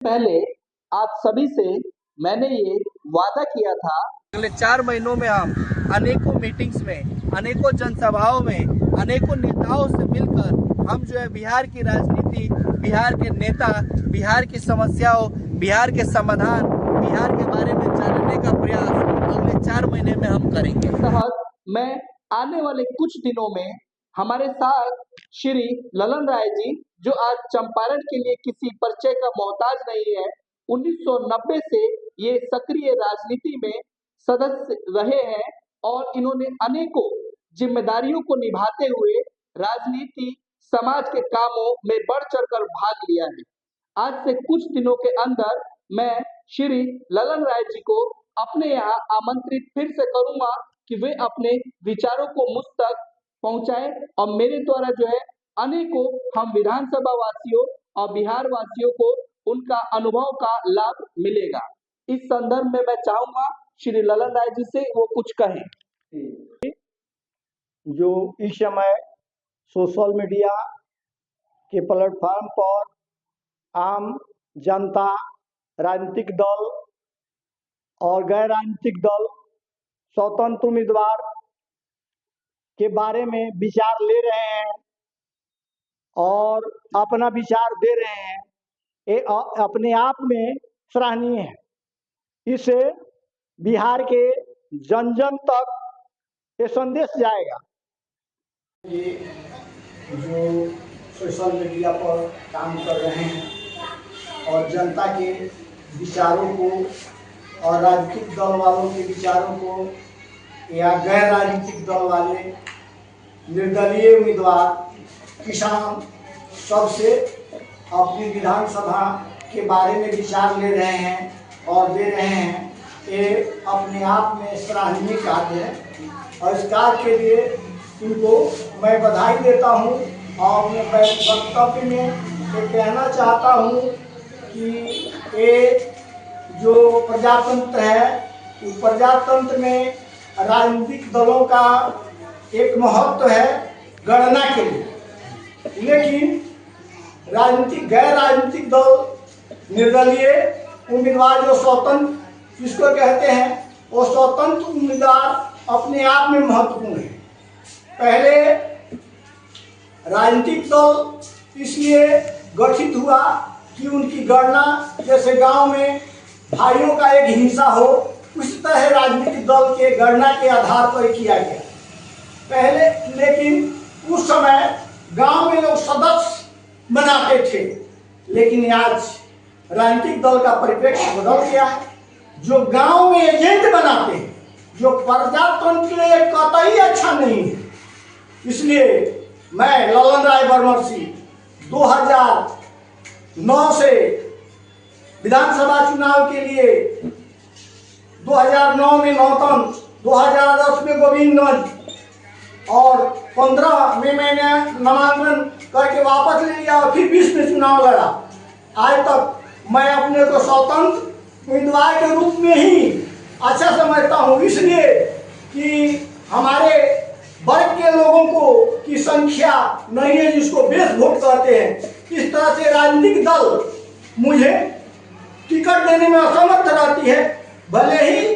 पहले आप सभी से मैंने ये वादा किया था, अगले 4 महीनों में हम अनेकों मीटिंग्स में, अनेकों जनसभाओं में, अनेकों नेताओं से मिलकर हम जो है बिहार की राजनीति, बिहार के नेता, बिहार की समस्याओं, बिहार के समाधान, बिहार के बारे में जानने का प्रयास अगले 4 महीने में हम करेंगे। तहत मैं आने वाले कुछ दिनों में हमारे साथ श्री ललन राय जी, जो आज चंपारण के लिए किसी परिचय का मोहताज नहीं है, 1990 से ये सक्रिय राजनीति में सदस्य रहे हैं और इन्होंने अनेकों जिम्मेदारियों को निभाते हुए राजनीति समाज के कामों में बढ़ चढ़कर भाग लिया है। आज से कुछ दिनों के अंदर मैं श्री ललन राय जी को अपने यहाँ आमंत्रित फिर से करूंगा कि वे अपने विचारों को मुझ तक पहुंचाए और मेरे द्वारा जो है अनेकों हम विधानसभा वासियों और बिहार वासियों को उनका अनुभव का लाभ मिलेगा। इस संदर्भ में मैं चाहूंगा श्री ललन राय जी से वो कुछ कहें। जो इस समय सोशल मीडिया के प्लेटफॉर्म पर आम जनता, राजनीतिक दल और गैर राजनीतिक दल, स्वतंत्र उम्मीदवार के बारे में विचार ले रहे हैं और अपना विचार दे रहे हैं, ये अपने आप में सराहनीय है। इससे बिहार के जन जन तक ये संदेश जाएगा। ये जो सोशल मीडिया पर काम कर रहे हैं और जनता के विचारों को और राजनीतिक दल वालों के विचारों को या गैर राजनीतिक दल वाले, निर्दलीय उम्मीदवार, किसान सबसे अपनी विधानसभा के बारे में विचार ले रहे हैं और दे रहे हैं, ये अपने आप में सराहनीय कार्य है और इस कार्य के लिए इनको मैं बधाई देता हूँ और अपने वक्तव्य में ये कहना चाहता हूँ कि ये जो प्रजातंत्र है, उस प्रजातंत्र में राजनीतिक दलों का एक महत्व है गणना के लिए, लेकिन राजनीतिक गैर राजनीतिक दल, निर्दलीय उम्मीदवार जो स्वतंत्र जिसको कहते हैं, वो स्वतंत्र उम्मीदवार अपने आप में महत्वपूर्ण है। पहले राजनीतिक दल इसलिए गठित हुआ कि उनकी गणना, जैसे गांव में भाइयों का एक हिंसा हो, उसी तरह राजनीतिक दल के गणना के आधार पर किया गया पहले। लेकिन उस समय गांव में लोग सदस्य बनाते थे, लेकिन आज राजनीतिक दल का परिप्रेक्ष्य बदल गया है। जो गांव में एजेंट बनाते हैं, जो प्रजातंत्र के लिए कतई अच्छा नहीं है। इसलिए मैं ललन राय बरमर्सी 2009 से विधानसभा चुनाव के लिए 2009 में नौतन, 2010 में गोविंदगंज और 15 में मैंने नामांकन करके वापस ले लिया और फिर 20 में चुनाव लड़ा। आज तक मैं अपने को स्वतंत्र उम्मीदवार के रूप में ही अच्छा समझता हूँ, इसलिए कि हमारे वर्ग के लोगों को की संख्या नहीं है जिसको बेस वोट कहते हैं। इस तरह से राजनीतिक दल मुझे टिकट देने में असमर्थ रहती है, भले ही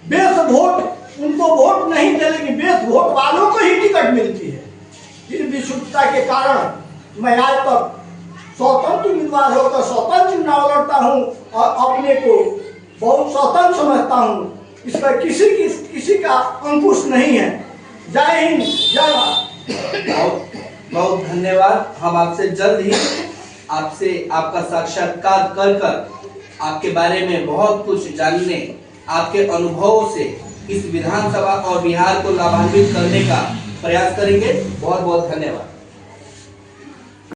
बेस वोट उनको वोट नहीं दे, लेकिन बेस वोट वालों को ही टिकट मिलती है। इस विशुद्धता के कारण मैं आज तक स्वतंत्र उम्मीदवार होकर स्वतंत्र चुनाव लड़ता हूँ और अपने को बहुत स्वतंत्र समझता हूँ। इस पर किसी का अंकुश नहीं है। जय हिंद, जय भारत। बहुत धन्यवाद। हम आपसे जल्द ही आपका साक्षात्कार कर आपके बारे में बहुत कुछ जानने, आपके अनुभवों से इस विधानसभा और बिहार को लाभान्वित करने का प्रयास करेंगे। बहुत बहुत धन्यवाद।